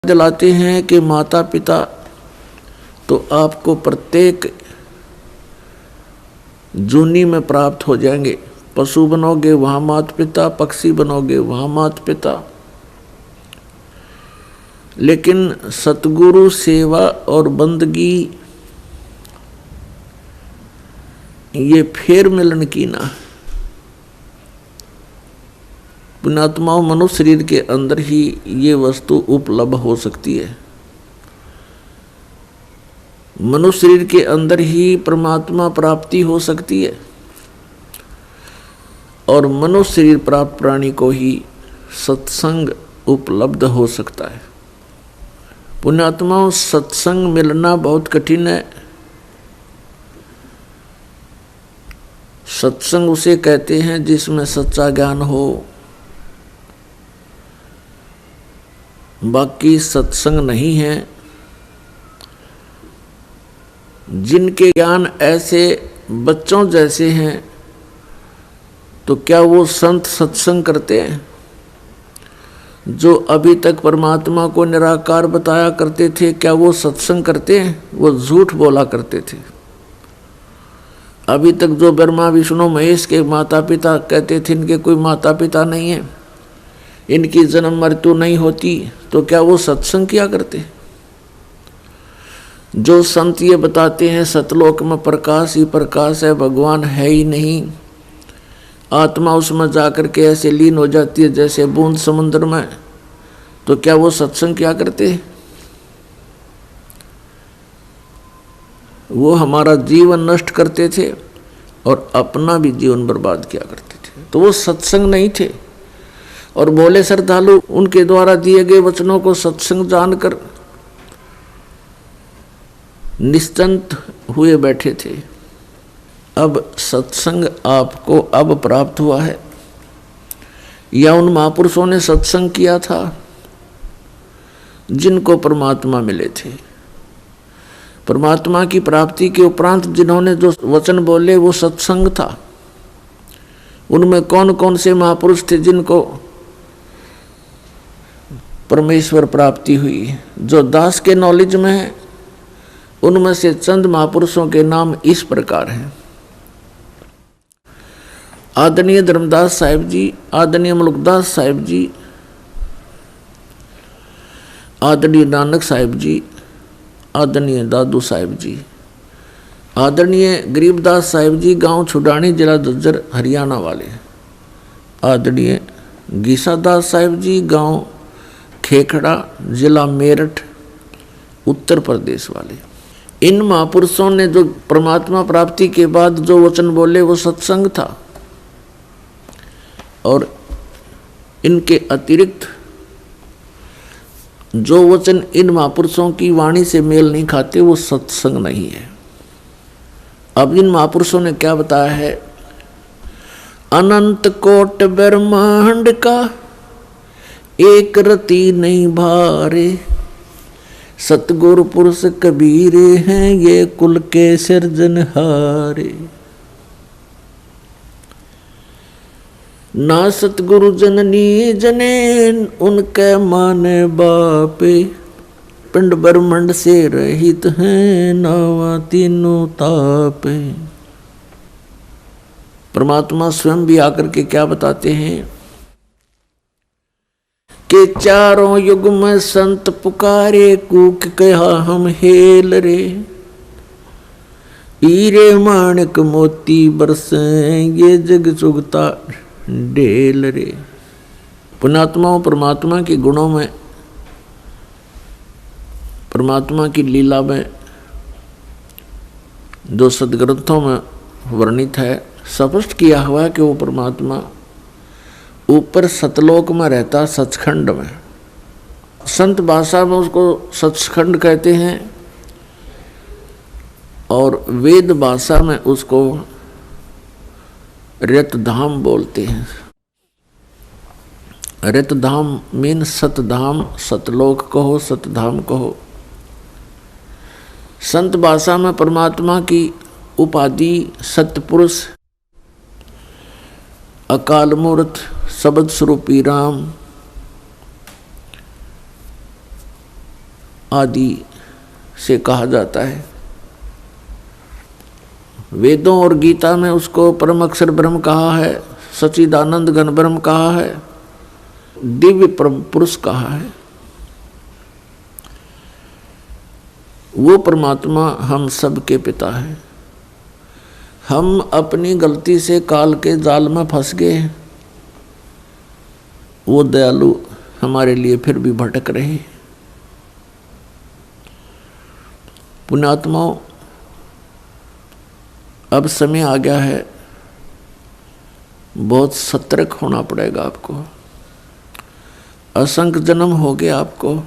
दिलाते हैं कि माता पिता तो आपको प्रत्येक जूनी में प्राप्त हो जाएंगे। पशु बनोगे वहाँ माता पिता, पक्षी बनोगे वहाँ माता पिता, लेकिन सतगुरु सेवा और बंदगी ये फेर मिलन की ना। पुण्यात्माओं, मनुष्य शरीर के अंदर ही ये वस्तु उपलब्ध हो सकती है। मनुष्य शरीर के अंदर ही परमात्मा प्राप्ति हो सकती है और मनुष्य शरीर प्राप्त प्राणी को ही सत्संग उपलब्ध हो सकता है। पुण्यात्माओं, सत्संग मिलना बहुत कठिन है। सत्संग उसे कहते हैं जिसमें सच्चा ज्ञान हो। बाकी सत्संग नहीं है। जिनके ज्ञान ऐसे बच्चों जैसे हैं तो क्या वो संत सत्संग करते हैं? जो अभी तक परमात्मा को निराकार बताया करते थे, क्या वो सत्संग करते हैं? वो झूठ बोला करते थे। अभी तक जो ब्रह्मा विष्णु महेश के माता पिता कहते थे इनके कोई माता पिता नहीं है, इनकी जन्म मृत्यु नहीं होती, तो क्या वो सत्संग किया करते? जो संत ये बताते हैं सतलोक में प्रकाश ही प्रकाश है, भगवान है ही नहीं, आत्मा उसमें जाकर के ऐसे लीन हो जाती है जैसे बूंद समुद्र में, तो क्या वो सत्संग किया करते? वो हमारा जीवन नष्ट करते थे और अपना भी जीवन बर्बाद किया करते थे, तो वो सत्संग नहीं थे। और बोले श्रद्धालु उनके द्वारा दिए गए वचनों को सत्संग जानकर निश्चिंत हुए बैठे थे। अब सत्संग आपको अब प्राप्त हुआ है या उन महापुरुषों ने सत्संग किया था जिनको परमात्मा मिले थे? परमात्मा की प्राप्ति के उपरांत जिन्होंने जो वचन बोले वो सत्संग था। उनमें कौन कौन से महापुरुष थे जिनको परमेश्वर प्राप्ति हुई? जो दास के नॉलेज में है उनमें से चंद महापुरुषों के नाम इस प्रकार हैं। आदरणीय धर्मदास साहिब जी, आदरणीय मुलुकदास साहिब जी, आदरणीय नानक साहिब जी, आदरणीय दादू साहिब जी, आदरणीय गरीबदास साहिब जी, गांव छुडानी, जिला झज्जर, हरियाणा वाले, आदरणीय गीसादास साहिब जी, गांव खेखड़ा, जिला मेरठ, उत्तर प्रदेश वाले। इन महापुरुषों ने जो परमात्मा प्राप्ति के बाद जो वचन बोले वो सत्संग था, और इनके अतिरिक्त जो वचन इन महापुरुषों की वाणी से मेल नहीं खाते वो सत्संग नहीं है। अब इन महापुरुषों ने क्या बताया है? अनंत कोट ब्रह्मांड का एक रति नहीं भारे, सतगुरु पुरुष कबीर हैं ये कुल के सिरजनहारे। ना सतगुरु जननी जने उनके माने बापे, पिंड ब्रह्मंड से रहित हैं नावा तीनों तापे। परमात्मा स्वयं भी आकर के क्या बताते हैं कि चारों युग में संत पुकारे, कूक कहा हम हेल रे, हीरे माणिक मोती बरसे ये जग चुगता डेल रे। पुण्यात्माओं, परमात्मा के गुणों में, परमात्मा की लीला में जो सदग्रंथों में वर्णित है, स्पष्ट किया हुआ है कि वो परमात्मा ऊपर सतलोक में रहता, सचखंड में। संत भाषा में उसको सचखंड कहते हैं और वेद भाषा में उसको रतधाम बोलते हैं। रतधाम मीन सतधाम, सतलोक कहो, सतधाम कहो। संत भाषा में परमात्मा की उपाधि सतपुरुष, अकाल मूर्त, शब्द स्वरूपी राम, आदि से कहा जाता है। वेदों और गीता में उसको परम अक्षर ब्रह्म कहा है, सच्चिदानंद घन ब्रह्म कहा है, दिव्य परम पुरुष कहा है। वो परमात्मा हम सब के पिता है। हम अपनी गलती से काल के जाल में फंस गए हैं। वो दयालु हमारे लिए फिर भी भटक रहे। पुण्यात्माओं, अब समय आ गया है, बहुत सतर्क होना पड़ेगा आपको। असंख्य जन्म हो गए आपको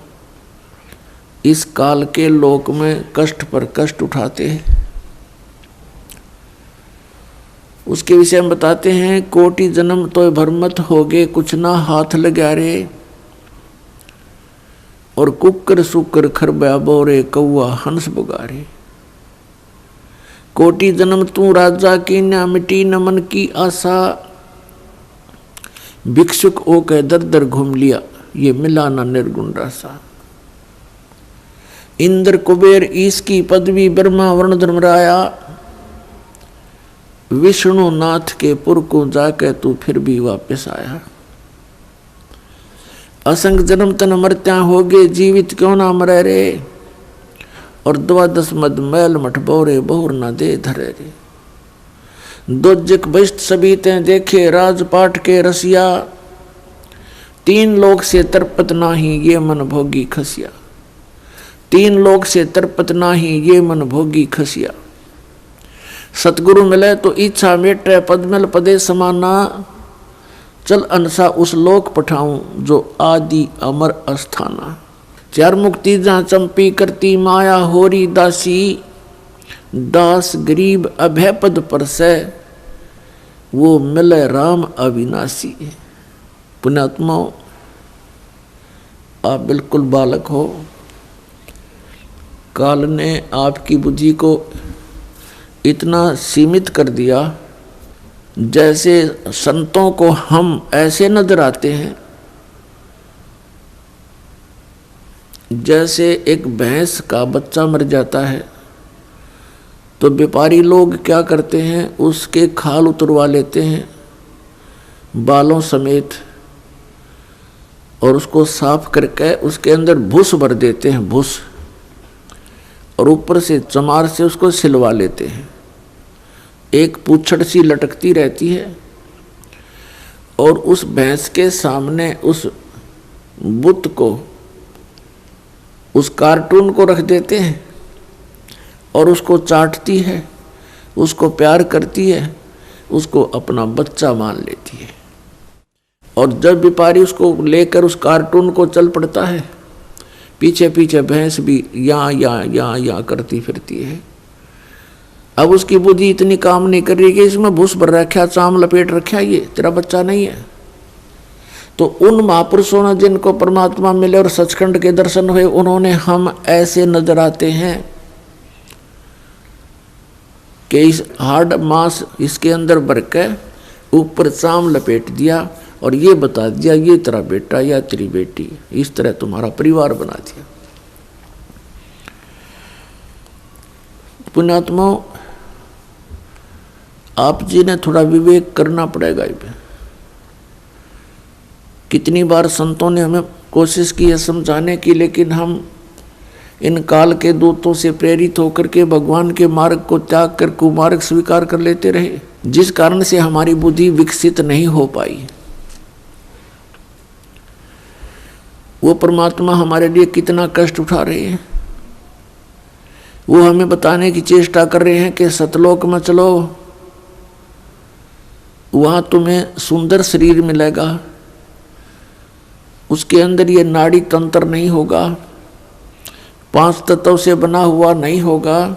इस काल के लोक में कष्ट पर कष्ट उठाते हैं। उसके विषय में बताते हैं, कोटि जन्म तो भरमत हो गए, कुछ ना हाथ लगा रे। और कुकर सुकर खरबा बोरे, कौआ हंस बुगारे। कोटि जन्म तू राजा की, न मिटी न मन की आशा। भिक्षुक ओ के दर दर घूम लिया, ये मिला ना निर्गुण रासा। इंद्र कुबेर ईश की पदवी, ब्रह्मा वर्ण धर्मराया। विष्णु नाथ के पुर को जाके तू फिर भी वापस आया। असंग जन्म तन मरत्या हो गए, जीवित क्यों ना मरे रे। और 12 मद मैल मठ बोरे, बहुर ना दे धरे रे। दोजक बस्ट सभी ते देखे, राजपाट के रसिया। 3 लोक से तरपत नाही, ये मन भोगी खसिया। 3 लोक से तरपत नाही, ये मन भोगी खसिया। सतगुरु मिले तो इच्छा मेटे, पद्मल पदे समाना। चल अनसा उस लोक पठाऊं, जो आदि अमर अस्थाना। 4 मुक्ति जहाँ चंपी करती, माया होरी दासी। दास गरीब अभय पद पर से, वो मिले राम अविनाशी। पुण्यात्माओं, आप बिल्कुल बालक हो। काल ने आपकी बुद्धि को इतना सीमित कर दिया, जैसे संतों को हम ऐसे नजर आते हैं जैसे एक भैंस का बच्चा मर जाता है तो व्यापारी लोग क्या करते हैं, उसके खाल उतरवा लेते हैं बालों समेत, और उसको साफ करके उसके अंदर भूस भर देते हैं, भूस, और ऊपर से चमार से उसको सिलवा लेते हैं। एक पूंछड़ सी लटकती रहती है, और उस भैंस के सामने उस बुत को, उस कार्टून को रख देते हैं और उसको चाटती है, उसको प्यार करती है, उसको अपना बच्चा मान लेती है। और जब व्यापारी उसको लेकर उस कार्टून को चल पड़ता है, पीछे पीछे भैंस भी यहाँ करती फिरती है। अब उसकी बुद्धि इतनी काम नहीं कर रही कि इसमें भूस भर रखा, चाम लपेट रखा, ये तेरा बच्चा नहीं है। तो उन महापुरुषों ने जिनको परमात्मा मिले और सचखंड के दर्शन हुए, उन्होंने हम ऐसे नजर आते हैं कि इस हार्ड मांस इसके अंदर भर के ऊपर चाम लपेट दिया और ये बता दिया ये तेरा बेटा या तेरी बेटी, इस तरह तुम्हारा परिवार बना दिया। पुण्यात्माओं, आप जी ने थोड़ा विवेक करना पड़ेगा। कितनी बार संतों ने हमें कोशिश की है समझाने की, लेकिन हम इन काल के दूतों से प्रेरित होकर के भगवान के मार्ग को त्याग कर कुमार्ग स्वीकार कर लेते रहे, जिस कारण से हमारी बुद्धि विकसित नहीं हो पाई। वो परमात्मा हमारे लिए कितना कष्ट उठा रहे हैं। वो हमें बताने की चेष्टा कर रहे हैं कि सतलोक में चलो, वहां तुम्हें सुंदर शरीर मिलेगा, उसके अंदर ये नाड़ी तंत्र नहीं होगा, 5 तत्व से बना हुआ नहीं होगा,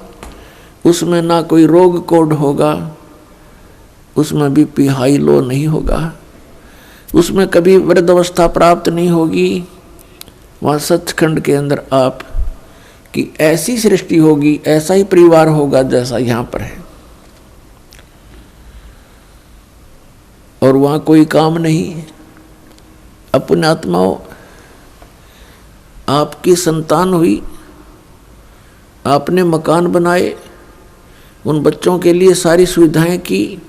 उसमें ना कोई रोग कोड होगा, उसमें बीपी हाई लो नहीं होगा, उसमें कभी वृद्ध अवस्था प्राप्त नहीं होगी। वहाँ सचखंड के अंदर आप की ऐसी सृष्टि होगी, ऐसा ही परिवार होगा जैसा यहाँ पर है, और वहाँ कोई काम नहीं। अपने आत्माओं, आपकी संतान हुई, आपने मकान बनाए, उन बच्चों के लिए सारी सुविधाएं की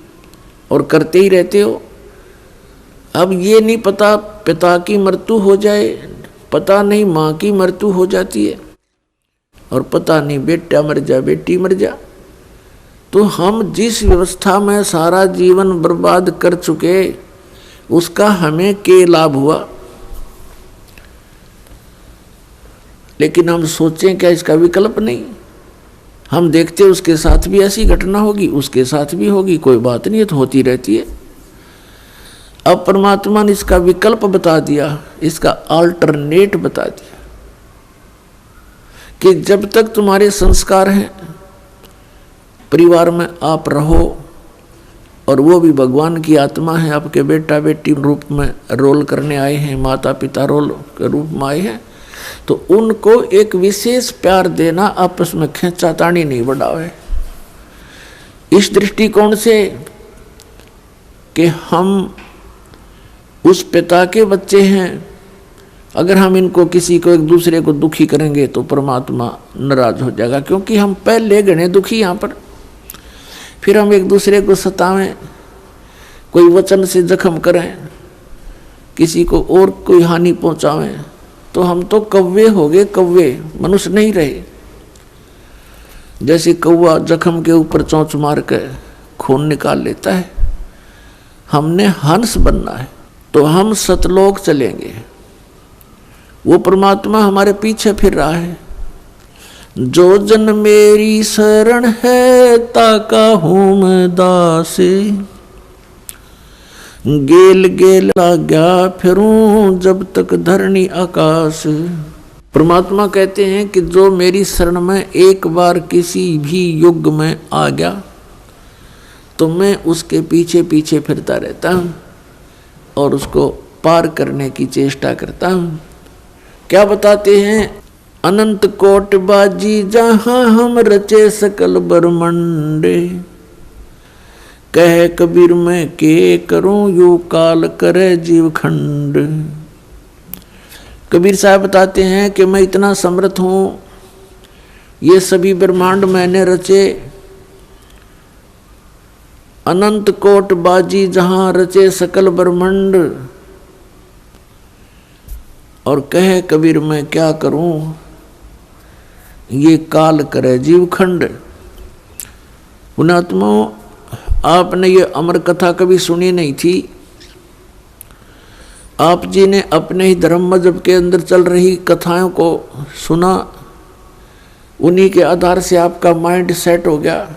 और करते ही रहते हो। अब ये नहीं पता पिता की मृत्यु हो जाए, पता नहीं माँ की मृत्यु हो जाती है, और पता नहीं बेटा मर जा बेटी मर जा। तो हम जिस व्यवस्था में सारा जीवन बर्बाद कर चुके, उसका हमें क्या लाभ हुआ? लेकिन हम सोचें क्या इसका विकल्प नहीं? हम देखते उसके साथ भी ऐसी घटना होगी, उसके साथ भी होगी, कोई बात नहीं है, तो होती रहती है। अब परमात्मा ने इसका विकल्प बता दिया, इसका अल्टरनेट बता दिया कि जब तक तुम्हारे संस्कार हैं, परिवार में आप रहो, और वो भी भगवान की आत्मा है, आपके बेटा बेटी रूप में रोल करने आए हैं, माता पिता रोल के रूप में आए हैं, तो उनको एक विशेष प्यार देना, आपस में खींचातानी नहीं बढ़ावे। इस दृष्टिकोण से कि हम उस पिता के बच्चे हैं, अगर हम इनको किसी को एक दूसरे को दुखी करेंगे तो परमात्मा नाराज हो जाएगा, क्योंकि हम पहले गणे दुखी यहाँ पर। फिर हम एक दूसरे को सतावें, कोई वचन से जख्म करें, किसी को और कोई हानि पहुंचावें, तो हम तो कौवे हो गए, कौवे, मनुष्य नहीं रहे। जैसे कौवा जख्म के ऊपर चोंच मार के खून निकाल लेता है, हमने हंस बनना है, तो हम सतलोक चलेंगे। वो परमात्मा हमारे पीछे फिर रहा है। जो जन मेरी शरण है, ताका हूं मैं दासे, गेल गेल लाग्या फिरूं जब तक धरनी आकाश। परमात्मा कहते हैं कि जो मेरी शरण में एक बार किसी भी युग में आ गया, तो मैं उसके पीछे पीछे फिरता रहता हूँ और उसको पार करने की चेष्टा करता हूँ। क्या बताते हैं? अनंत कोट बाजी जहाँ हम रचे सकल ब्रह्मंडे, कह कबीर मैं के करूं यू काल करे जीव खंड। कबीर साहब बताते हैं कि मैं इतना समर्थ हूँ, ये सभी ब्रह्मांड मैंने रचे, अनंत कोट बाजी जहाँ रचे सकल ब्रह्मांड, और कहे कबीर मैं क्या करूं ये काल करे जीव खंड। पुणात्माओं, आपने ये अमर कथा कभी सुनी नहीं थी। आप जी ने अपने ही धर्म मजहब के अंदर चल रही कथाओं को सुना, उन्हीं के आधार से आपका माइंड सेट हो गया।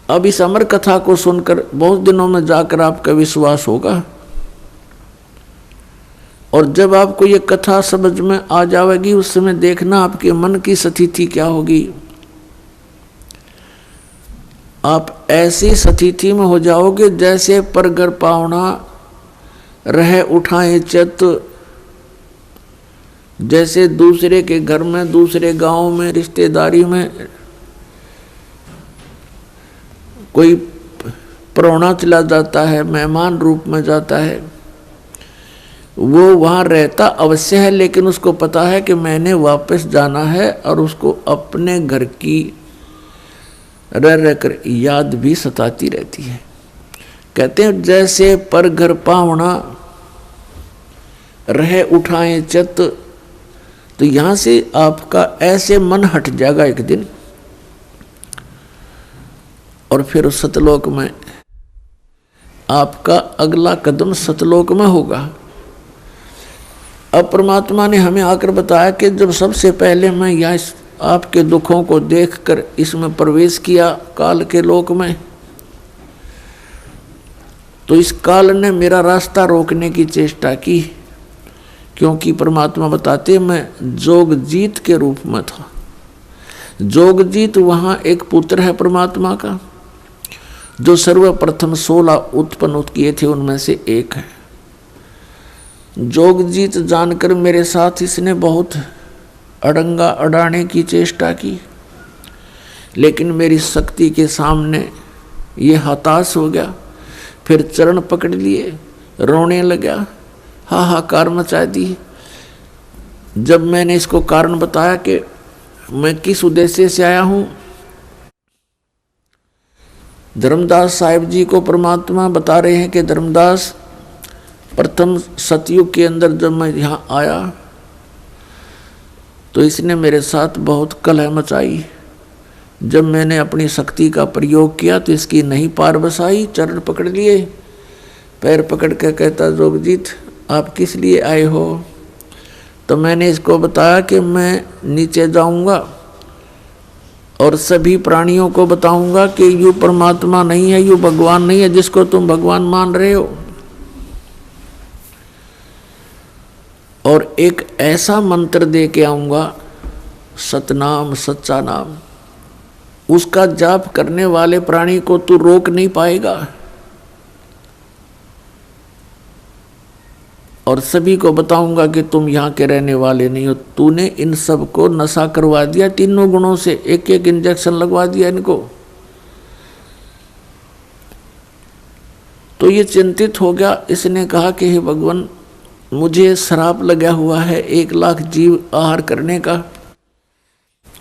अब इस अमर कथा को सुनकर बहुत दिनों में जाकर आपका विश्वास होगा, और जब आपको ये कथा समझ में आ जाएगी, उस समय देखना आपके मन की स्थिति क्या होगी। आप ऐसी स्थिति में हो जाओगे जैसे परगर पावना रह उठाए चित, जैसे दूसरे के घर में, दूसरे गांव में, रिश्तेदारी में कोई परौना चला जाता है, मेहमान रूप में जाता है, वो वहाँ रहता अवश्य है, लेकिन उसको पता है कि मैंने वापस जाना है, और उसको अपने घर की रह कर याद भी सताती रहती है। कहते हैं जैसे पर घर पावना रह उठाए चित, तो यहाँ से आपका ऐसे मन हट जाएगा एक दिन, और फिर सतलोक में आपका अगला कदम सतलोक में होगा। अब परमात्मा ने हमें आकर बताया कि जब सबसे पहले मैं यहाँ आपके दुखों को देखकर इसमें प्रवेश किया काल के लोक में, तो इस काल ने मेरा रास्ता रोकने की चेष्टा की, क्योंकि परमात्मा बताते मैं जोगजीत के रूप में था। जोगजीत वहाँ एक पुत्र है परमात्मा का, जो सर्वप्रथम 16 उत्पन्न किए थे उनमें से एक है। जोगजीत जानकर मेरे साथ इसने बहुत अड़ंगा अड़ाने की चेष्टा की, लेकिन मेरी शक्ति के सामने ये हताश हो गया। फिर चरण पकड़ लिए, रोने लगा, हाहाकार मचा दी। जब मैंने इसको कारण बताया कि मैं किस उद्देश्य से आया हूँ। धर्मदास साहिब जी को परमात्मा बता रहे हैं कि धर्मदास, प्रथम सतयुग के अंदर जब मैं यहाँ आया तो इसने मेरे साथ बहुत कलह मचाई। जब मैंने अपनी शक्ति का प्रयोग किया तो इसकी नहीं पार बसाई। चरण पकड़ लिए, पैर पकड़ के कहता, जोगजीत आप किस लिए आए हो। तो मैंने इसको बताया कि मैं नीचे जाऊंगा और सभी प्राणियों को बताऊंगा कि यू परमात्मा नहीं है, यू भगवान नहीं है जिसको तुम भगवान मान रहे हो। और एक ऐसा मंत्र दे के आऊंगा, सतनाम, सच्चा नाम, उसका जाप करने वाले प्राणी को तू रोक नहीं पाएगा। और सभी को बताऊंगा कि तुम यहाँ के रहने वाले नहीं हो। तूने इन सब को नशा करवा दिया, तीनों गुणों से एक एक इंजेक्शन लगवा दिया इनको। तो ये चिंतित हो गया। इसने कहा कि हे भगवान, मुझे श्राप लगा हुआ है 1 लाख जीव आहार करने का।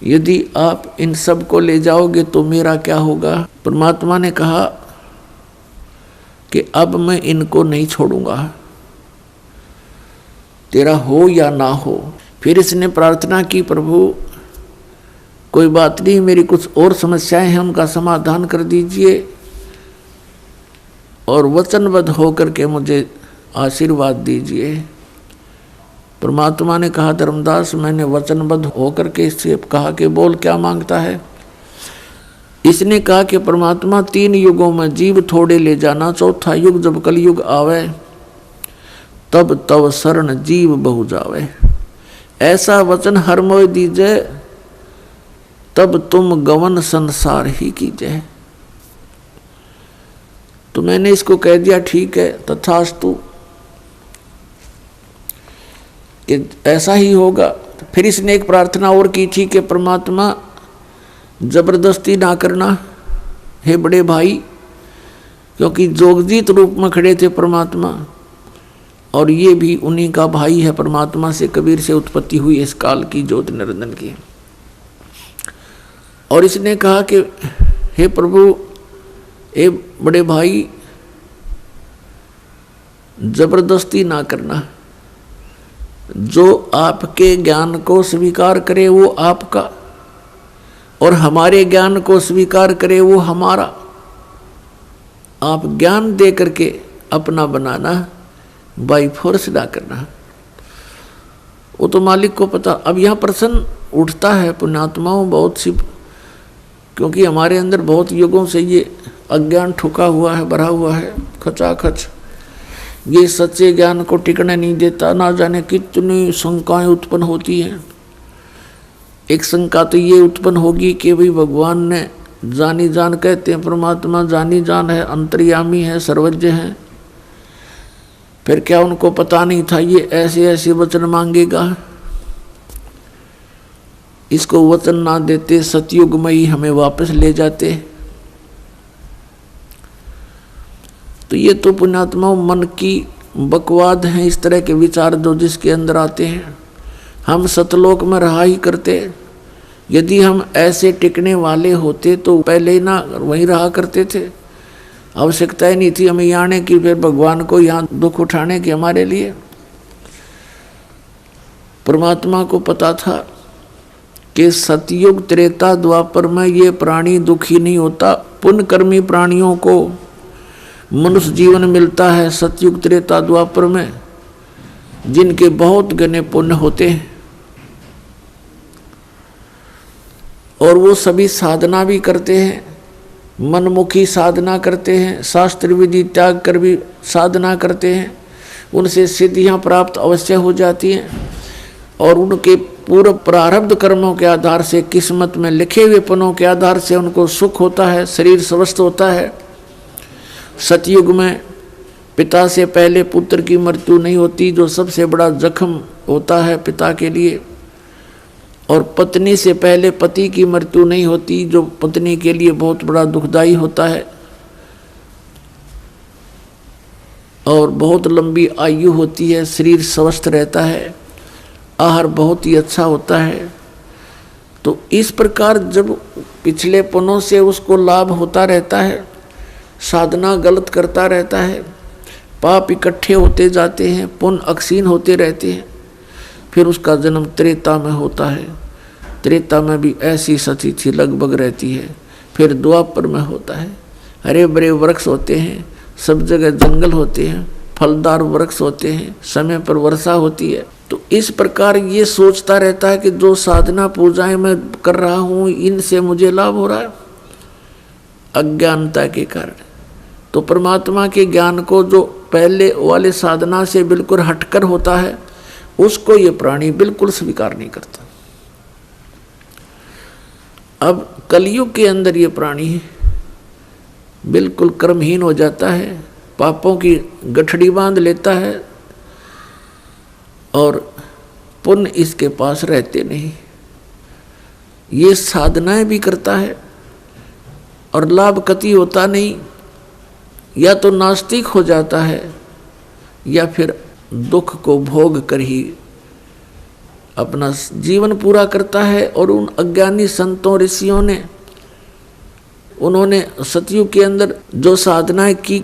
यदि आप इन सब को ले जाओगे तो मेरा क्या होगा। परमात्मा ने कहा कि अब मैं इनको नहीं छोड़ूंगा, तेरा हो या ना हो। फिर इसने प्रार्थना की, प्रभु कोई बात नहीं, मेरी कुछ और समस्याएं हैं, उनका समाधान कर दीजिए और वचनबद्ध होकर के मुझे आशीर्वाद दीजिए। परमात्मा ने कहा, धर्मदास मैंने वचनबद्ध होकर के इससे कहा कि बोल क्या मांगता है। इसने कहा कि परमात्मा 3 युगों में जीव थोड़े ले जाना, चौथा युग जब कलयुग आवे तब तव शरण जीव बहु जावे। ऐसा वचन हर मोय दीजे, तब तुम गवन संसार ही कीजिए। तो मैंने इसको कह दिया ठीक है, तथास्तु, कि ऐसा ही होगा। फिर इसने एक प्रार्थना और की थी कि परमात्मा जबरदस्ती ना करना हे बड़े भाई, क्योंकि जोगजीत रूप में खड़े थे परमात्मा और ये भी उन्हीं का भाई है। परमात्मा से, कबीर से उत्पत्ति हुई इस काल की ज्योति निरंजन की। और इसने कहा कि हे प्रभु, ए बड़े भाई, जबरदस्ती ना करना। जो आपके ज्ञान को स्वीकार करे वो आपका, और हमारे ज्ञान को स्वीकार करे वो हमारा। आप ज्ञान दे करके अपना बनाना, बाई फोर्स ना करना। वो तो मालिक को पता। अब यहाँ प्रश्न उठता है पुण्यात्माओं बहुत सी, क्योंकि हमारे अंदर बहुत युगों से ये अज्ञान ठुका हुआ है, भरा हुआ है खचाखच। ये सच्चे ज्ञान को टिकने नहीं देता। ना जाने कितनी शंकाएं उत्पन्न होती हैं। एक शंका तो ये उत्पन्न होगी कि भाई भगवान ने जानी जान, कहते हैं परमात्मा जानी जान है, अंतर्यामी है, सर्वज्ञ है, फिर क्या उनको पता नहीं था ये ऐसे ऐसे वचन मांगेगा। इसको वचन ना देते सतयुग में ही हमें वापस ले जाते। तो ये तो पुण्यात्मा मन की बकवाद हैं, इस तरह के विचार जो जिसके अंदर आते हैं। हम सतलोक में रहा ही करते। यदि हम ऐसे टिकने वाले होते तो पहले ही ना वहीं रहा करते थे। आवश्यकता ही नहीं थी हमें यहाँ आने की, फिर भगवान को यहाँ दुख उठाने की हमारे लिए। परमात्मा को पता था कि सतयुग त्रेता द्वापर में ये प्राणी दुखी नहीं होता। पुण्यकर्मी प्राणियों को मनुष्य जीवन मिलता है सतयुग त्रेता द्वापर में, जिनके बहुत घने पुण्य होते हैं और वो सभी साधना भी करते हैं, मनमुखी साधना करते हैं, शास्त्र विधि त्याग कर भी साधना करते हैं। उनसे सिद्धियां प्राप्त अवश्य हो जाती हैं और उनके पूर्व प्रारब्ध कर्मों के आधार से, किस्मत में लिखे हुए पनों के आधार से उनको सुख होता है, शरीर स्वस्थ होता है। सतयुग में पिता से पहले पुत्र की मृत्यु नहीं होती, जो सबसे बड़ा जख्म होता है पिता के लिए। और पत्नी से पहले पति की मृत्यु नहीं होती, जो पत्नी के लिए बहुत बड़ा दुखदाई होता है। और बहुत लंबी आयु होती है, शरीर स्वस्थ रहता है, आहार बहुत ही अच्छा होता है। तो इस प्रकार जब पिछले पुनों से उसको लाभ होता रहता है, साधना गलत करता रहता है, पाप इकट्ठे होते जाते हैं, पुण्य अक्षीण होते रहते हैं, फिर उसका जन्म त्रेता में होता है। त्रेता में भी ऐसी सती थी लगभग रहती है। फिर द्वापर में होता है, हरे भरे वृक्ष होते हैं, सब जगह जंगल होते हैं, फलदार वृक्ष होते हैं, समय पर वर्षा होती है। तो इस प्रकार ये सोचता रहता है कि जो साधना पूजाएं मैं कर रहा हूँ इनसे मुझे लाभ हो रहा है, अज्ञानता के कारण। तो परमात्मा के ज्ञान को जो पहले वाले साधना से बिल्कुल हटकर होता है उसको ये प्राणी बिल्कुल स्वीकार नहीं करता। अब कलयुग के अंदर ये प्राणी बिल्कुल कर्महीन हो जाता है, पापों की गठड़ी बांध लेता है और पुण्य इसके पास रहते नहीं। ये साधनाएं भी करता है और लाभ कति होता नहीं, या तो नास्तिक हो जाता है या फिर दुख को भोग कर ही अपना जीवन पूरा करता है। और उन अज्ञानी संतों ऋषियों ने, उन्होंने सतयुग के अंदर जो साधनाएं की,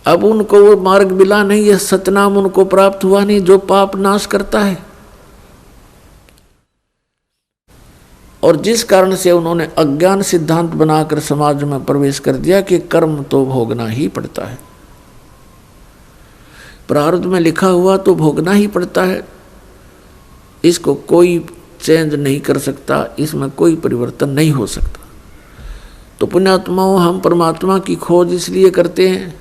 अब उनको वो मार्ग मिला नहीं, यह सतनाम उनको प्राप्त हुआ नहीं जो पाप नाश करता है। और जिस कारण से उन्होंने अज्ञान सिद्धांत बनाकर समाज में प्रवेश कर दिया कि कर्म तो भोगना ही पड़ता है, प्रारब्ध में लिखा हुआ तो भोगना ही पड़ता है, इसको कोई चेंज नहीं कर सकता, इसमें कोई परिवर्तन नहीं हो सकता। तो पुण्यात्माओं, हम परमात्मा की खोज इसलिए करते हैं,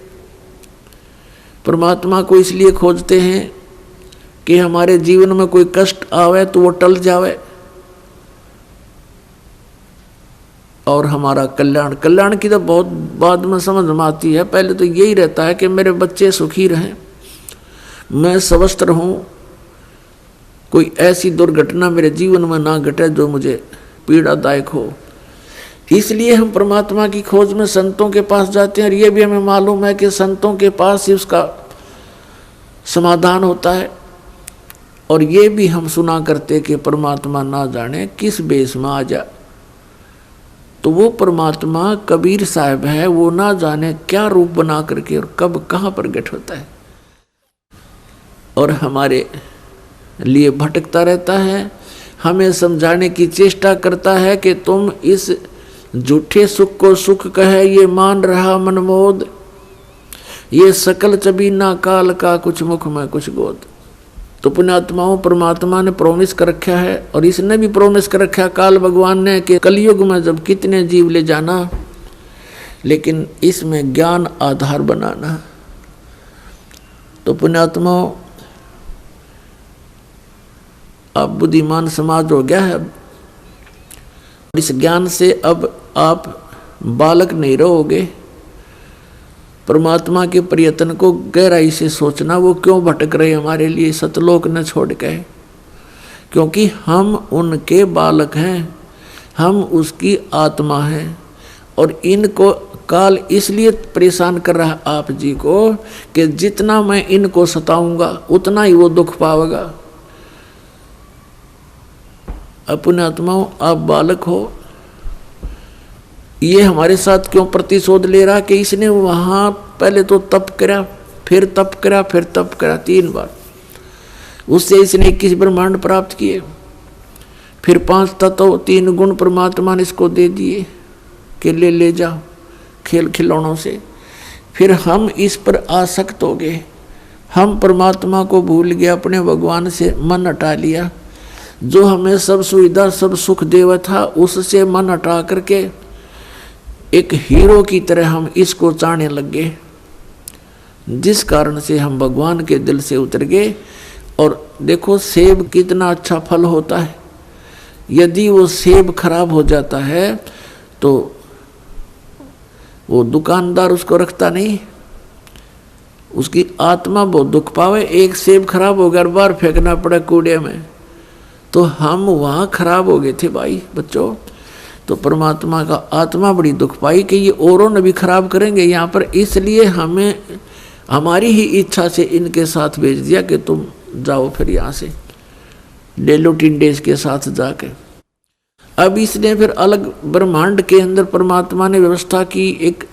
परमात्मा को इसलिए खोजते हैं कि हमारे जीवन में कोई कष्ट आवे तो वो टल जावे और हमारा कल्याण। कल्याण की तो बहुत बाद में समझ में आती है, पहले तो यही रहता है कि मेरे बच्चे सुखी रहें, मैं स्वस्थ रहूं, कोई ऐसी दुर्घटना मेरे जीवन में ना घटे जो मुझे पीड़ादायक हो। इसलिए हम परमात्मा की खोज में संतों के पास जाते हैं और ये भी हमें मालूम है कि संतों के पास ही उसका समाधान होता है। और ये भी हम सुना करते कि परमात्मा ना जाने किस बेस में आ जा, तो वो परमात्मा कबीर साहब है, वो ना जाने क्या रूप बना करके और कब कहाँ प्रकट होता है और हमारे लिए भटकता रहता है, हमें समझाने की चेष्टा करता है कि तुम इस झूठे सुख को सुख कहे ये मान रहा मनमोद, ये सकल चबीना काल का कुछ मुख में कुछ गोद। तो पुण्यात्माओं, परमात्मा ने प्रोमिस कर रखा है और इसने भी प्रोमिस कर रखा है काल भगवान ने कि कलयुग में जब कितने जीव ले जाना, लेकिन इसमें ज्ञान आधार बनाना। तो पुण्यात्माओं, अब बुद्धिमान समाज हो गया है, इस ज्ञान से अब आप बालक नहीं रहोगे। परमात्मा के प्रयत्न को गहराई से सोचना, वो क्यों भटक रहे हमारे लिए सतलोक न छोड़ के, क्योंकि हम उनके बालक हैं, हम उसकी आत्मा हैं। और इनको काल इसलिए परेशान कर रहा आप जी को कि जितना मैं इनको सताऊंगा उतना ही वो दुख पावेगा। अपने आत्माओं, आप बालक हो, ये हमारे साथ क्यों प्रतिशोध ले रहा कि इसने वहाँ पहले तो तप करा, फिर तप करा, फिर तप करा, 3 बार, उससे इसने 21 ब्रह्मांड प्राप्त किए, फिर 5 तत्व 3 गुण परमात्मा ने इसको दे दिए कि ले जाओ खेल खिलौनों से। फिर हम इस पर आसक्त हो गए, हम परमात्मा को भूल गए, अपने भगवान से मन हटा लिया, जो हमें सब सुविधा सब सुख देवा था उससे मन हटा करके एक हीरो की तरह हम इसको चाहने लग गए, जिस कारण से हम भगवान के दिल से उतर गए। और देखो सेब कितना अच्छा फल होता है, यदि वो सेब खराब हो जाता है तो वो दुकानदार उसको रखता नहीं, उसकी आत्मा बहुत दुख पावे। एक सेब खराब हो गया, बार फेंकना पड़ा कूड़े में, तो हम वहाँ खराब हो गए थे भाई बच्चों। तो परमात्मा का आत्मा बड़ी दुख पाई कि ये औरों ने भी खराब करेंगे यहाँ पर, इसलिए हमें हमारी ही इच्छा से इनके साथ भेज दिया कि तुम जाओ फिर यहाँ से डेलो टिंडेज के साथ जाके। अब इसने फिर अलग ब्रह्मांड के अंदर परमात्मा ने व्यवस्था की, एक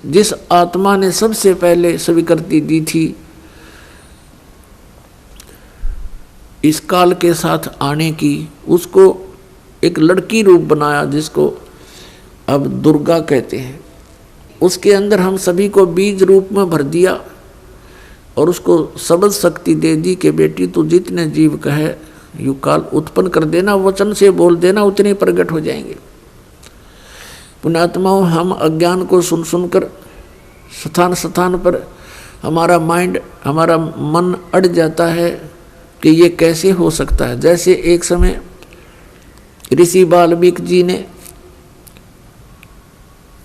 जिस आत्मा ने सबसे पहले स्वीकृति दी थी इस काल के साथ आने की, उसको एक लड़की रूप बनाया जिसको अब दुर्गा कहते हैं। उसके अंदर हम सभी को बीज रूप में भर दिया और उसको शब्द शक्ति दे दी कि बेटी तू जितने जीव कहे यू काल उत्पन्न कर देना, वचन से बोल देना, उतने प्रकट हो जाएंगे। पुण्यात्माओं, हम अज्ञान को सुन सुनकर स्थान स्थान पर हमारा माइंड, हमारा मन अड़ जाता है कि ये कैसे हो सकता है। जैसे एक समय ऋषि वाल्मीकि जी ने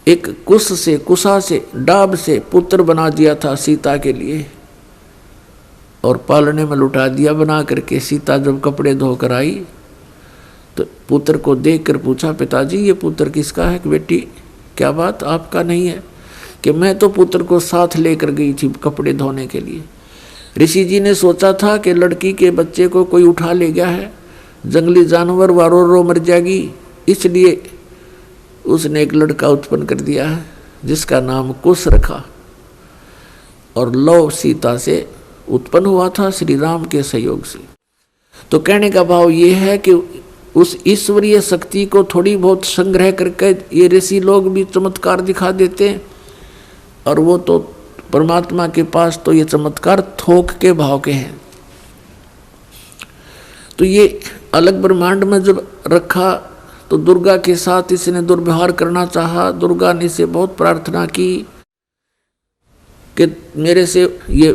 एक कुशा से डाब से पुत्र बना दिया था सीता के लिए और पालने में लुटा दिया बना करके। सीता जब कपड़े धोकर आई तो पुत्र को देखकर पूछा, पिताजी ये पुत्र किसका है? कि बेटी क्या बात, आपका नहीं है? कि मैं तो पुत्र को साथ लेकर गई थी कपड़े धोने के लिए। ऋषि जी ने सोचा था कि लड़की के बच्चे को कोई उठा ले गया है, जंगली जानवर वारो रो मर जाएगी, इसलिए उसने एक लड़का उत्पन्न कर दिया है जिसका नाम कुश रखा और लव सीता से उत्पन्न हुआ था श्री राम के सहयोग से। तो कहने का भाव ये है कि उस ईश्वरीय शक्ति को थोड़ी बहुत संग्रह करके ये ऋषि लोग भी चमत्कार दिखा देते हैं, और वो तो परमात्मा के पास तो ये चमत्कार थोक के भाव के हैं। तो ये अलग ब्रह्मांड में जब रखा तो दुर्गा के साथ इसने दुर्व्यवहार करना चाहा। दुर्गा ने इसे बहुत प्रार्थना की कि मेरे से ये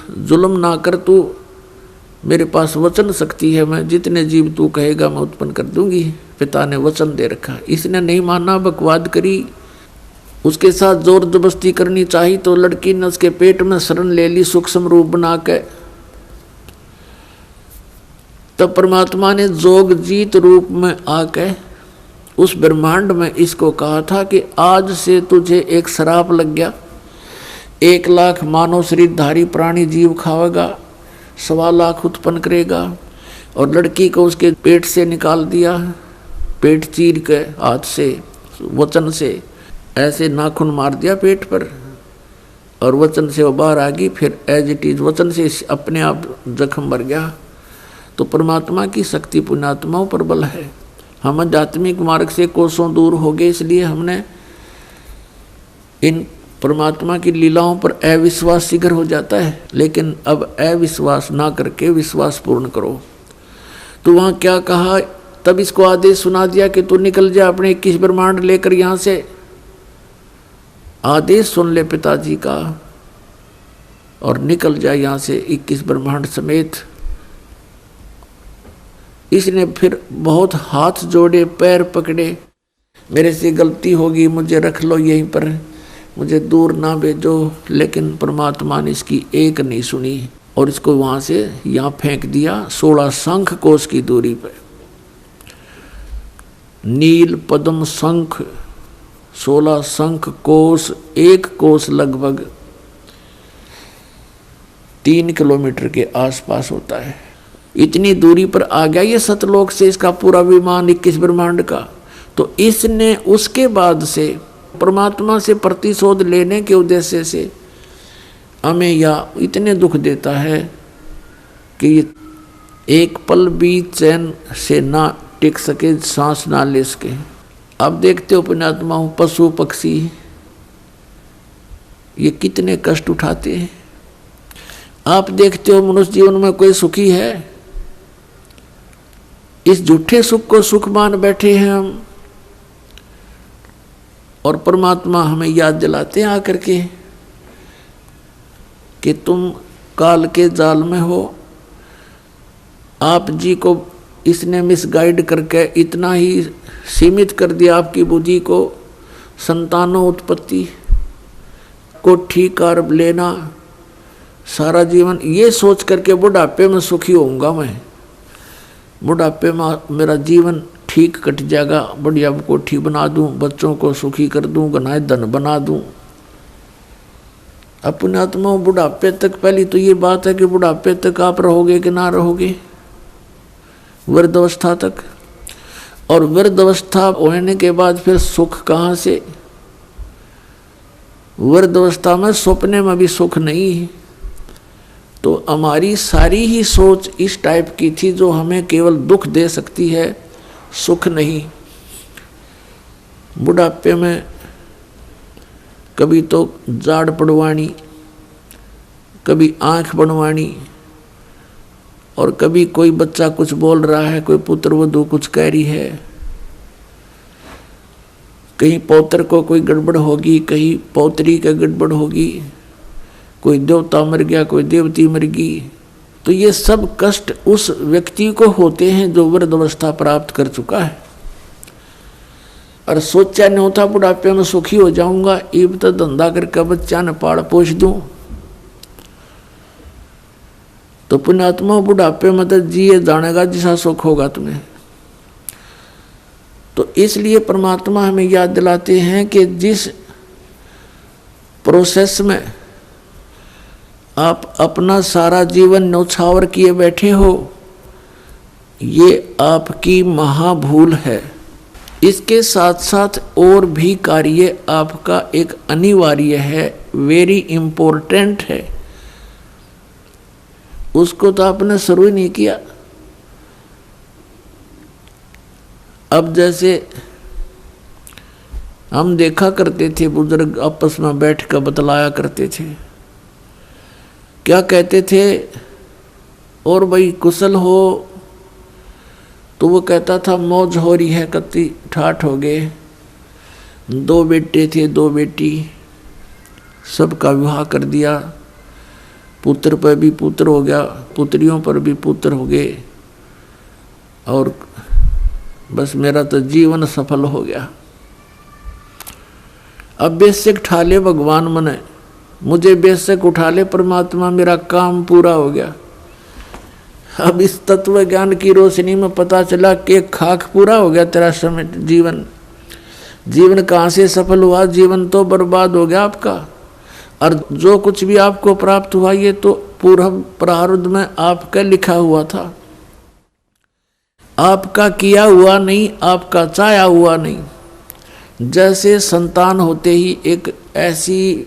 जुल्म ना कर, तू मेरे पास वचन शक्ति है, मैं जितने जीव तू कहेगा मैं उत्पन्न कर दूंगी। पिता ने वचन दे रखा, इसने नहीं माना, बकवाद करी, उसके साथ जोर जबरदस्ती करनी चाहिए तो लड़की ने उसके पेट में शरण ले ली सूक्ष्म रूप बना के। तब परमात्मा ने जोग जीत रूप में आके उस ब्रह्मांड में इसको कहा था कि आज से तुझे एक श्राप लग गया, 1 लाख मानव शरीरधारी प्राणी जीव खावेगा, 1.25 लाख उत्पन्न करेगा। और लड़की को उसके पेट से निकाल दिया, पेट चीर के हाथ से वचन से ऐसे नाखून मार दिया पेट पर और वचन से वो बाहर आ गई। फिर एज इट इज वचन से अपने आप जख्म भर गया। तो परमात्मा की शक्ति पुण्यात्माओं पर बल है। हम आध्यात्मिक मार्ग से कोसों दूर हो गए, इसलिए हमने इन परमात्मा की लीलाओं पर अविश्वास शीघ्र हो जाता है। लेकिन अब अविश्वास ना करके विश्वास पूर्ण करो। तो वहाँ क्या कहा, तब इसको आदेश सुना दिया कि तू निकल जा अपने 21 ब्रह्मांड लेकर यहाँ से। आदेश सुन ले पिताजी का और निकल जा यहाँ से 21 ब्रह्मांड समेत। इसने फिर बहुत हाथ जोड़े, पैर पकड़े, मेरे से गलती होगी, मुझे रख लो यहीं पर, मुझे दूर ना भेजो। लेकिन परमात्मा ने इसकी एक नहीं सुनी और इसको वहाँ से यहाँ फेंक दिया 16 शंख कोश की दूरी पर। नील पद्म शंख 16 शंख कोश, 1 कोश लगभग 3 किलोमीटर के आसपास होता है। इतनी दूरी पर आ गया ये सतलोक से इसका पूरा विमान 21 ब्रह्मांड का। तो इसने उसके बाद से परमात्मा से प्रतिशोध लेने के उद्देश्य से हमें या इतने दुख देता है कि एक पल भी चैन से ना टिक सके, सांस ना ले सके। अब देखते हो पुण्यात्माओं, पशु पक्षी ये कितने कष्ट उठाते हैं। आप देखते हो मनुष्य जीवन में कोई सुखी है? इस झूठे सुख को सुख मान बैठे हैं हम, और परमात्मा हमें याद दिलाते हैं आकर के कि तुम काल के जाल में हो। आप जी को इसने मिसगाइड करके इतना ही सीमित कर दिया आपकी बुद्धि को, संतानों उत्पत्ति, कोठी कार लेना, सारा जीवन ये सोच करके बुढ़ापे में सुखी होऊंगा मैं, बुढ़ापे में मेरा जीवन ठीक कट जाएगा, बढ़िया कोठी बना दूं, बच्चों को सुखी कर दूं, गनाए धन बना दूं। अपने आत्मा बुढ़ापे तक, पहली तो ये बात है कि बुढ़ापे तक आप रहोगे कि ना रहोगे, वृद्धावस्था तक। और वृद्ध अवस्था होने के बाद फिर सुख कहाँ से? वृद्ध अवस्था में सपने में भी सुख नहीं है। तो हमारी सारी ही सोच इस टाइप की थी जो हमें केवल दुख दे सकती है, सुख नहीं। बुढ़ापे में कभी तो जाड़ पड़वानी, कभी आंख बनवानी, और कभी कोई बच्चा कुछ बोल रहा है, कोई पुत्र वधू कुछ कह रही है, कहीं पौत्र को कोई गड़बड़ होगी, कहीं पौत्री का गड़बड़ होगी, कोई देवता मर गया, कोई देवती मर गई। तो ये सब कष्ट उस व्यक्ति को होते हैं जो वृद्ध अवस्था प्राप्त कर चुका है। और सोचा नहीं होता बुढ़ापे में सुखी हो जाऊंगा, इब तो धंधा करके बच्चा ने पाल पोष दूं। तो पुण्यात्मा बुढ़ापे में तो जिए जानेगा जिसा सुख होगा तुम्हें। तो इसलिए परमात्मा हमें याद दिलाते हैं कि जिस प्रोसेस में आप अपना सारा जीवन न्यौछावर किए बैठे हो, ये आपकी महाभूल है। इसके साथ साथ और भी कार्य आपका एक अनिवार्य है, वेरी इम्पोर्टेंट है। उसको तो आपने शुरू ही नहीं किया। अब जैसे हम देखा करते थे, बुजुर्ग आपस में बैठ कर बतलाया करते थे, क्या कहते थे, और भाई कुशल हो? तो वो कहता था मौज हो रही है, कत्ती ठाठ हो गए, 2 बेटे थे 2 बेटी, सबका विवाह कर दिया, पुत्र पर भी पुत्र हो गया, पुत्रियों पर भी पुत्र हो गए, और बस मेरा तो जीवन सफल हो गया। अब बेशक उठा ले भगवान मने, मुझे बेशक उठा ले परमात्मा, मेरा काम पूरा हो गया। अब इस तत्व ज्ञान की रोशनी में पता चला कि खाक पूरा हो गया तेरा समय, जीवन कहाँ से सफल हुआ? जीवन तो बर्बाद हो गया आपका। और जो कुछ भी आपको प्राप्त हुआ ये तो पूर्व प्रारब्ध में आपका लिखा हुआ था, आपका किया हुआ नहीं, आपका चाहा हुआ नहीं। जैसे संतान होते ही एक ऐसी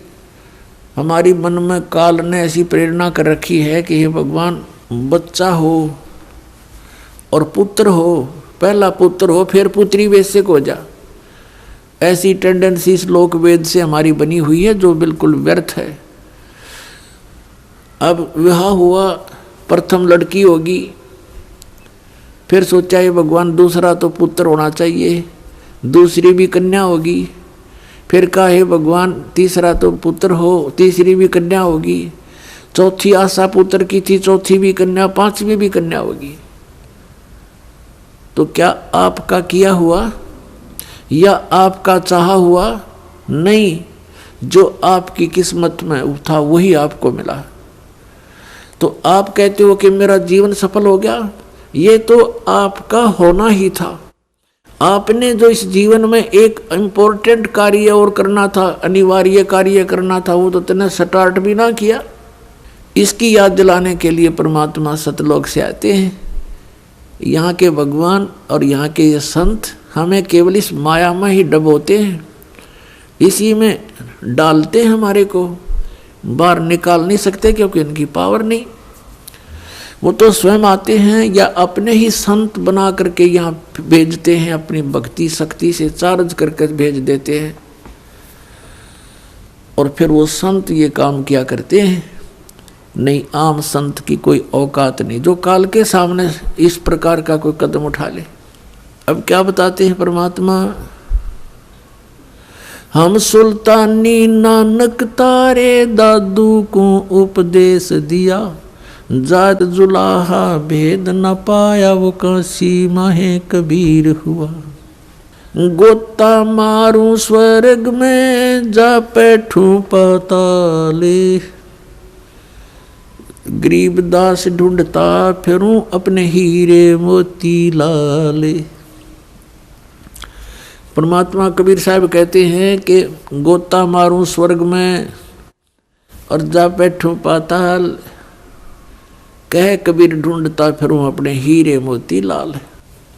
हमारी मन में काल ने ऐसी प्रेरणा कर रखी है कि हे भगवान बच्चा हो और पुत्र हो, पहला पुत्र हो फिर पुत्री बेशक हो जा। ऐसी टेंडेंसी श्लोक वेद से हमारी बनी हुई है जो बिल्कुल व्यर्थ है। अब विवाह हुआ, प्रथम लड़की होगी, फिर सोचा ये भगवान दूसरा तो पुत्र होना चाहिए, दूसरी भी कन्या होगी, फिर कहा हे भगवान तीसरा तो पुत्र हो, तीसरी भी कन्या होगी, चौथी आशा पुत्र की थी, चौथी भी कन्या, पांचवी भी कन्या होगी। तो क्या आपका किया हुआ या आपका चाहा हुआ? नहीं, जो आपकी किस्मत में था वही आपको मिला। तो आप कहते हो कि मेरा जीवन सफल हो गया, ये तो आपका होना ही था। आपने जो इस जीवन में एक इम्पोर्टेंट कार्य और करना था, अनिवार्य कार्य करना था, वो तो तुमने स्टार्ट भी ना किया। इसकी याद दिलाने के लिए परमात्मा सतलोक से आते हैं। यहाँ के भगवान और यहाँ के ये संत हमें केवल इस माया में ही डबोते हैं, इसी में डालते हैं, हमारे को बाहर निकाल नहीं सकते क्योंकि इनकी पावर नहीं। वो तो स्वयं आते हैं या अपने ही संत बना करके यहाँ भेजते हैं, अपनी भक्ति शक्ति से चार्ज करके भेज देते हैं, और फिर वो संत ये काम किया करते हैं। नहीं, आम संत की कोई औकात नहीं जो काल के सामने इस प्रकार का कोई कदम उठा ले। अब क्या बताते हैं परमात्मा, हम सुल्तानी नानक तारे दादू को उपदेश दिया, जात जुलाहा भेद न पाया वो काशी माहे कबीर हुआ। गोता मारू स्वर्ग में जा बैठूं पाताले, गरीबदास ढूंढता फिरूं अपने हीरे मोती लाले। परमात्मा कबीर साहब कहते हैं कि गोता मारूं स्वर्ग में और जा बैठूं पाताल, कह कबीर ढूंढता फिरूं अपने हीरे मोती लाल।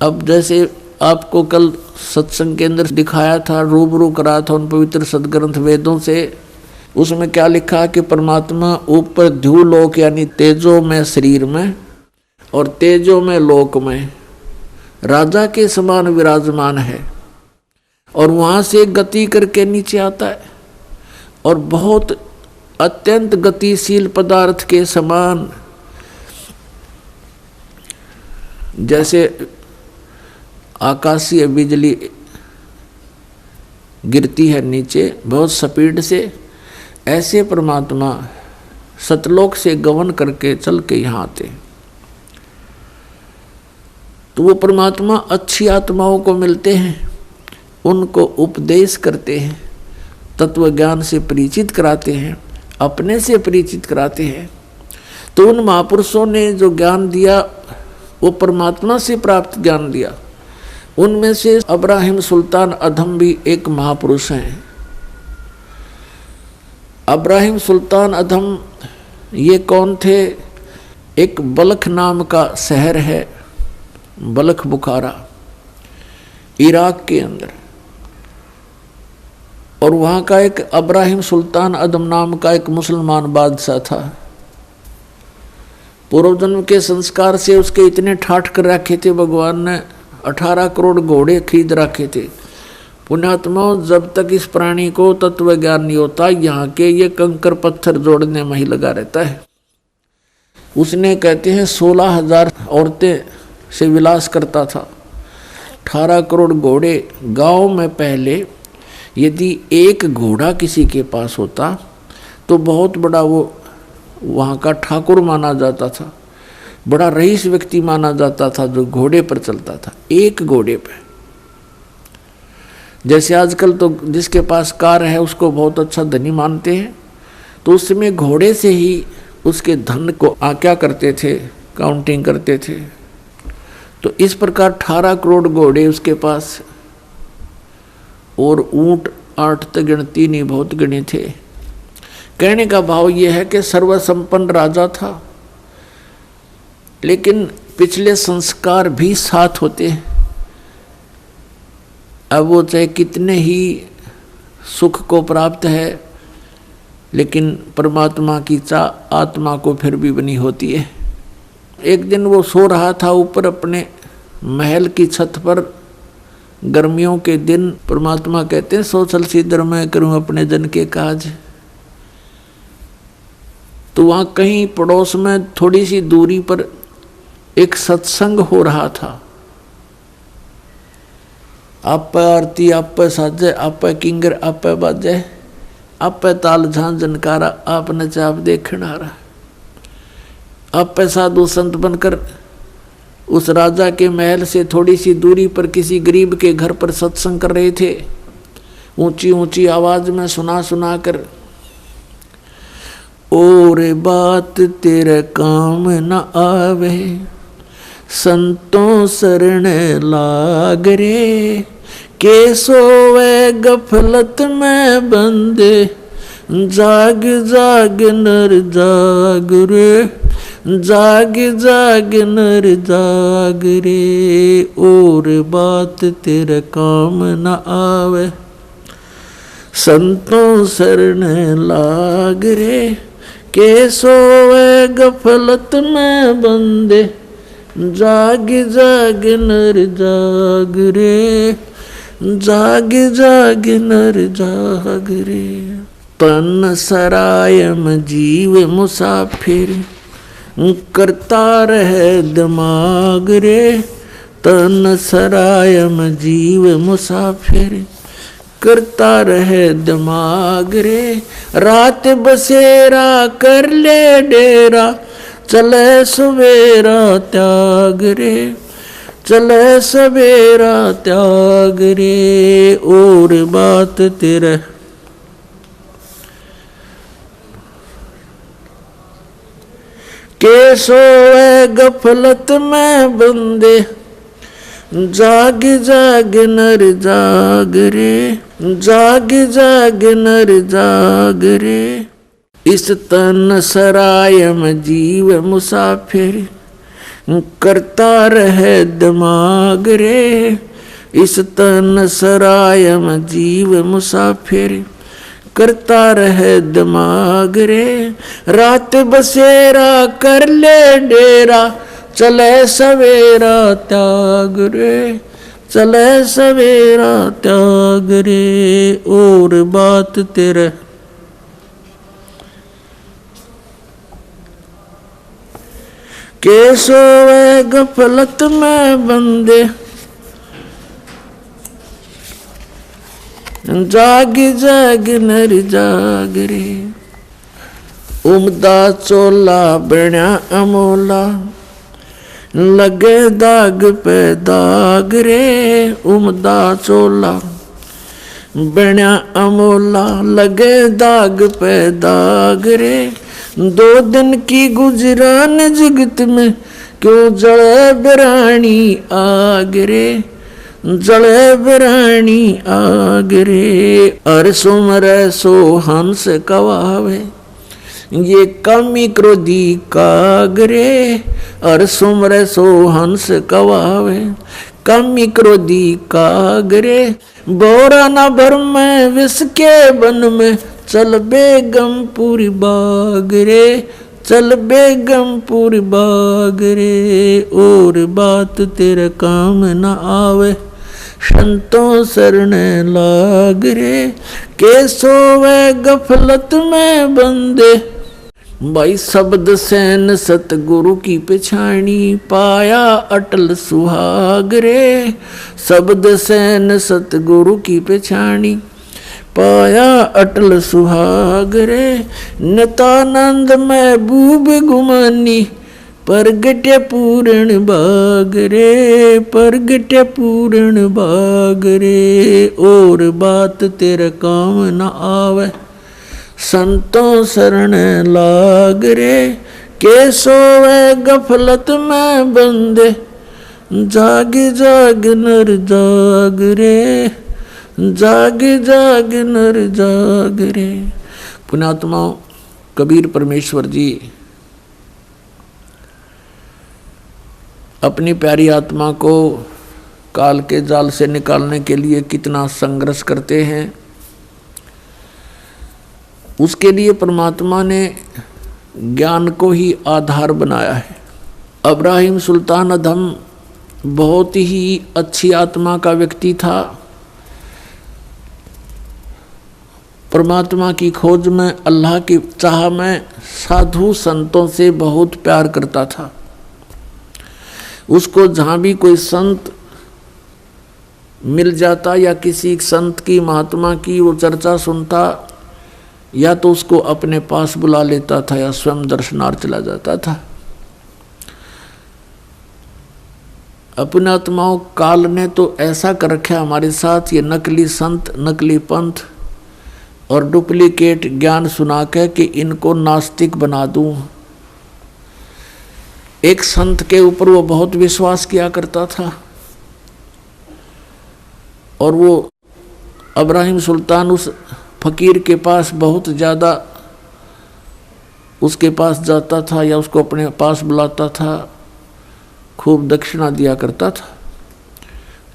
अब जैसे आपको कल सत्संग के अंदर दिखाया था, रूबरू करा था उन पवित्र सदग्रंथ वेदों से। उसमें क्या लिखा कि परमात्मा ऊपर ध्युलोक यानी तेजो में शरीर में और तेजो में लोक में राजा के समान विराजमान है, और वहां से गति करके नीचे आता है और बहुत अत्यंत गतिशील पदार्थ के समान, जैसे आकाशीय बिजली गिरती है नीचे बहुत स्पीड से, ऐसे परमात्मा सतलोक से गमन करके चल के यहाँ आते। तो वो परमात्मा अच्छी आत्माओं को मिलते हैं, उनको उपदेश करते हैं, तत्व ज्ञान से परिचित कराते हैं, अपने से परिचित कराते हैं। तो उन महापुरुषों ने जो ज्ञान दिया वो परमात्मा से प्राप्त ज्ञान दिया। उनमें से अब्राहिम सुल्तान अधम भी एक महापुरुष हैं। अब्राहिम सुल्तान अधम ये कौन थे? एक बल्ख नाम का शहर है, बल्ख बुखारा, इराक के अंदर, और वहाँ का एक अब्राहिम सुल्तान अदम नाम का एक मुसलमान बादशाह था। पूर्व जन्म के संस्कार से उसके इतने ठाठ कर रखे थे, भगवान ने 18 करोड़ घोड़े खरीद रखे थे। पुण्यात्माओं, जब तक इस प्राणी को तत्व ज्ञान नहीं होता, यहाँ के ये कंकर पत्थर जोड़ने में ही लगा रहता है। उसने कहते हैं 16,000 औरतें से विलास करता था, 18 करोड़ घोड़े। गांव में पहले यदि एक घोड़ा किसी के पास होता तो बहुत बड़ा वो वहाँ का ठाकुर माना जाता था, बड़ा रईस व्यक्ति माना जाता था जो घोड़े पर चलता था, एक घोड़े पे। जैसे आजकल तो जिसके पास कार है उसको बहुत अच्छा धनी मानते हैं, तो उस समय घोड़े से ही उसके धन को क्या करते थे, काउंटिंग करते थे। तो इस प्रकार 18 करोड़ घोड़े उसके पास, और ऊंट 8 तक गिनती नहीं, बहुत गिने थे। कहने का भाव यह है कि सर्वसंपन्न राजा था, लेकिन पिछले संस्कार भी साथ होते हैं। अब वो चाहे कितने ही सुख को प्राप्त है, लेकिन परमात्मा की चाह आत्मा को फिर भी बनी होती है। एक दिन वो सो रहा था ऊपर अपने महल की छत पर, गर्मियों के दिन। परमात्मा कहते हैं सोचल सिद्धर मैं करूं अपने जन के काज। तो वहां कहीं पड़ोस में थोड़ी सी दूरी पर एक सत्संग हो रहा था। आप आरती, आप साजे, आप किंगर, आप बाजे, आप ताल झां जनकारा, आप नचाप देखण आ रहा। आप साधु संत बनकर उस राजा के महल से थोड़ी सी दूरी पर किसी गरीब के घर पर सत्संग कर रहे थे, ऊंची ऊंची आवाज में सुना सुना कर। और बात तेरे काम न आवे, संतों शरण लाग रे, के सोवे गफलत में बंदे, जाग जाग नर जाग रे, जाग जाग नर जाग रे। और बात तेरे काम न आवे, संतों शरण लाग रे, के सोवे गफलत में बंदे, जाग जाग नर जाग रे, जाग जाग नर जाग रे। तन सरायम जीव मुसाफिर, करता रहे दिमाग रे, तन सरायम जीव मुसाफिर, करता रहे दिमाग रे। रात बसेरा कर ले डेरा, चले सवेरा त्याग रे, चले सवेरा त्याग रे। और बात तेरे के सोए गफलत में बंदे, जाग जाग नर जाग रे, जाग जाग नर जाग रे। इस तन सरायम जीव मुसाफिर, करता रहे दिमाग रे, इस तन सराय में जीव मुसाफिर करता रहे दिमाग रे। रात बसेरा कर ले डेरा चले सवेरा त्याग रे, चले सवेरा त्याग रे। और बात तेरे के सोए गफलत में बंदे जाग जाग नर जाग रे। उमदा चोला बण्या अमोला लगे दाग पे दाग रे। उमदा चोला बण्या अमोला लगे दाग पे दाग रे। 2 दिन की गुजरान जगत में क्यों जले बिरानी आग रे, जले बिरानी आग रे। अर सुमरे सो हंस कवावे ये कमी क्रोधी कागरे। अर सुमरे सो हंस कवावे कमी क्रोधी कागरे। बोरा न भर में विष के बन में चल बेगमपुरी बाग रे, चल बेगमपुरी बाग रे। और बात तेरे काम न आवे संतों शरण लाग रे। के सोवे गफलत में बंदे भाई शब्द सैन सतगुरु की पिछाणी पाया अटल सुहाग रे। शब्द सैन सतगुरु की पिछाणी पाया अटल सुहाग रे। नितानंद महबूब गुमानी परगट्य पूर्ण बाग रे, परगट्य पूर्ण बाग रे। और बात तेरे काम न आवे संतों शरण लाग रे। के सोवे गफलत में बंदे जाग जाग नर जाग रे, जाग जाग नर जाग रे। पुण्यात्मा कबीर परमेश्वर जी अपनी प्यारी आत्मा को काल के जाल से निकालने के लिए कितना संघर्ष करते हैं। उसके लिए परमात्मा ने ज्ञान को ही आधार बनाया है। इब्राहिम सुल्तान अधम बहुत ही अच्छी आत्मा का व्यक्ति था। परमात्मा की खोज में, अल्लाह की चाह में साधु संतों से बहुत प्यार करता था। उसको जहाँ भी कोई संत मिल जाता या किसी संत की महात्मा की वो चर्चा सुनता, या तो उसको अपने पास बुला लेता था या स्वयं दर्शनार्थ चला जाता था। अपने आत्माओं काल ने तो ऐसा कर रखा हमारे साथ, ये नकली संत, नकली पंथ और डुप्लीकेट ज्ञान सुना के कि इनको नास्तिक बना दूं। एक संत के ऊपर वो बहुत विश्वास किया करता था और वो इब्राहिम सुल्तान उस फकीर के पास बहुत ज़्यादा उसके पास जाता था या उसको अपने पास बुलाता था, खूब दक्षिणा दिया करता था।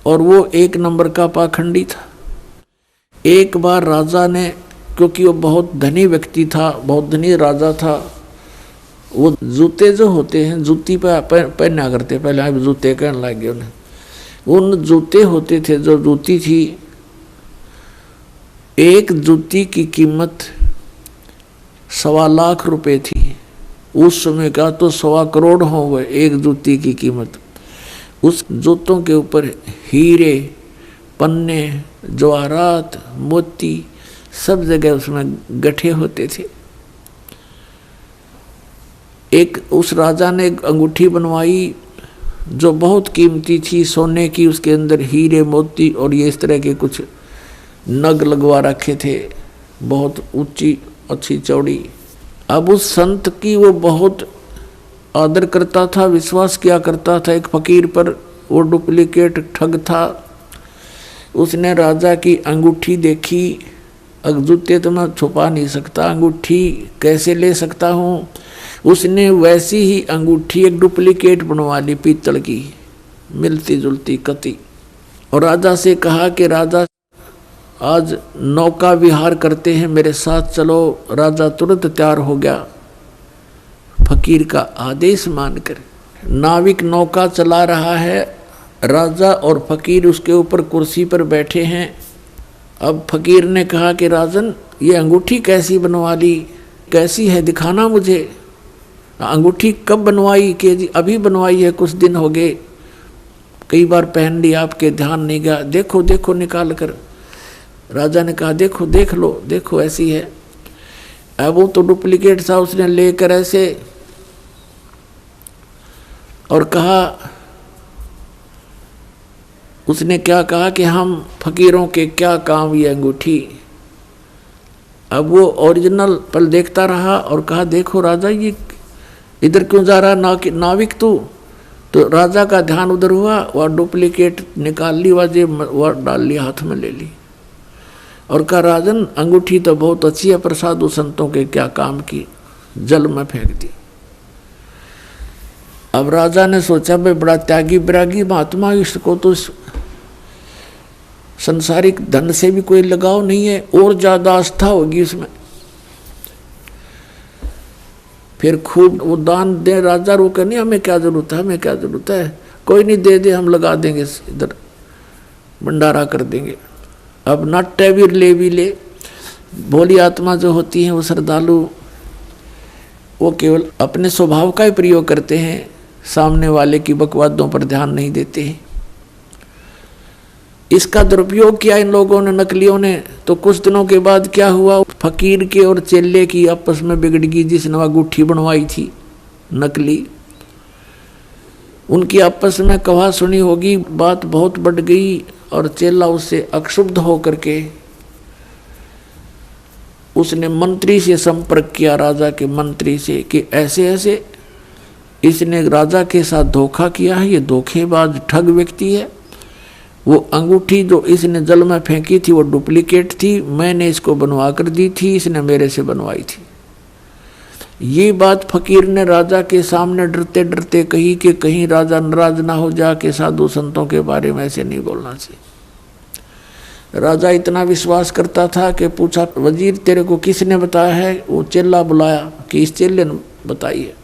और वो 1 नंबर का पाखंडी था। एक बार राजा ने, क्योंकि वो बहुत धनी व्यक्ति था, बहुत धनी राजा था, वो जूते जो होते हैं जूती पे पहना करते, पहले आप जूते कहने लग गए उन्हें। उन जूते होते थे, जो जूती थी, एक जूती की कीमत 1.25 लाख रुपए थी। उस समय का तो 1.25 करोड़ हो गए एक जूती की कीमत। उस जूतों के ऊपर हीरे, पन्ने, जवाहरात, मोती सब जगह उसमें गठे होते थे। एक उस राजा ने एक अंगूठी बनवाई जो बहुत कीमती थी, सोने की, उसके अंदर हीरे, मोती और ये इस तरह के कुछ नग लगवा रखे थे, बहुत ऊंची, अच्छी, चौड़ी। अब उस संत की वो बहुत आदर करता था, विश्वास किया करता था एक फकीर पर। वो डुप्लीकेट ठग था। उसने राजा की अंगूठी देखी। जूते तो मैं छुपा नहीं सकता, अंगूठी कैसे ले सकता हूँ। उसने वैसी ही अंगूठी एक डुप्लीकेट बनवा ली, पीतल की, मिलती जुलती कती। और राजा से कहा कि राजा आज नौका विहार करते हैं, मेरे साथ चलो। राजा तुरंत तैयार हो गया फकीर का आदेश मानकर। नाविक नौका चला रहा है, राजा और फकीर उसके ऊपर कुर्सी पर बैठे हैं। अब फकीर ने कहा कि राजन, ये अंगूठी कैसी बनवा ली, कैसी है, दिखाना मुझे। अंगूठी कब बनवाई? कि जी अभी बनवाई है, कुछ दिन हो गए, कई बार पहन ली, आपके ध्यान नहीं गया, देखो देखो निकाल कर। राजा ने कहा देखो देख लो, देखो ऐसी है। अब वो तो डुप्लीकेट था, उसने लेकर ऐसे और कहा, उसने क्या कहा कि हम फकीरों के क्या काम ये अंगूठी। अब वो ओरिजिनल पल देखता रहा और कहा देखो राजा, ये इधर क्यों जा रहा नाविक तू? तो राजा का ध्यान उधर हुआ, वह डुप्लीकेट निकाल ली, वह डाल ली, हाथ में ले ली और कहा राजन, अंगूठी तो बहुत अच्छी है पर साधु संतों के क्या काम की, जल में फेंक दी। अब राजा ने सोचा भाई बड़ा त्यागी विरागी महात्मा, इसको तो संसारिक धन से भी कोई लगाव नहीं है, और ज्यादा आस्था होगी इसमें। फिर खूब वो दान दे राजा, रो कर नहीं हमें क्या जरूरत है, हमें क्या जरूरत है, कोई नहीं दे दे, हम लगा देंगे, इधर भंडारा कर देंगे। अब नाट्य भी ले भोली आत्मा जो होती है वो श्रद्धालु, वो केवल अपने स्वभाव का ही प्रयोग करते हैं, सामने वाले की बकवादों पर ध्यान नहीं देते हैं। इसका दुरुपयोग किया इन लोगों ने, नकलियों ने। तो कुछ दिनों के बाद क्या हुआ, फकीर के और चेले की आपस में बिगड़ गई, जिसने वह अंगूठी बनवाई थी नकली, उनकी आपस में कहा सुनी होगी, बात बहुत बढ़ गई और चेला उससे अक्षुब्ध होकर के उसने मंत्री से संपर्क किया, राजा के मंत्री से, कि ऐसे ऐसे इसने राजा के साथ धोखा किया है, ये धोखेबाज ठग व्यक्ति है। वो अंगूठी जो इसने जल में फेंकी थी वो डुप्लीकेट थी, मैंने इसको बनवा कर दी थी, इसने मेरे से बनवाई थी। ये बात फकीर ने राजा के सामने डरते डरते कही कि कहीं राजा नाराज ना हो जा के साधु संतों के बारे में ऐसे नहीं बोलना चाहिए। राजा इतना विश्वास करता था कि पूछा, वजीर तेरे को किसने बताया है? वो चेला बुलाया कि इस चेले ने बताई है।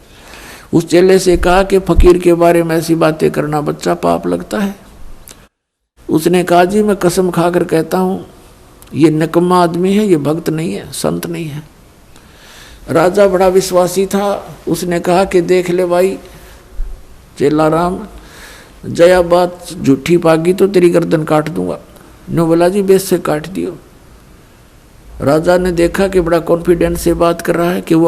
उस चेले से कहा कि फकीर के बारे में ऐसी बातें करना बच्चा पाप लगता है। उसने कहा जी मैं कसम खाकर कहता हूँ ये निकम्मा आदमी है, ये भक्त नहीं है, संत नहीं है। राजा बड़ा विश्वासी था, उसने कहा कि देख ले भाई चेला राम, जया बात झूठी पागी तो तेरी गर्दन काट दूंगा। नो बोला जी बेस से काट दियो। राजा ने देखा कि बड़ा कॉन्फिडेंस से बात कर रहा है कि वो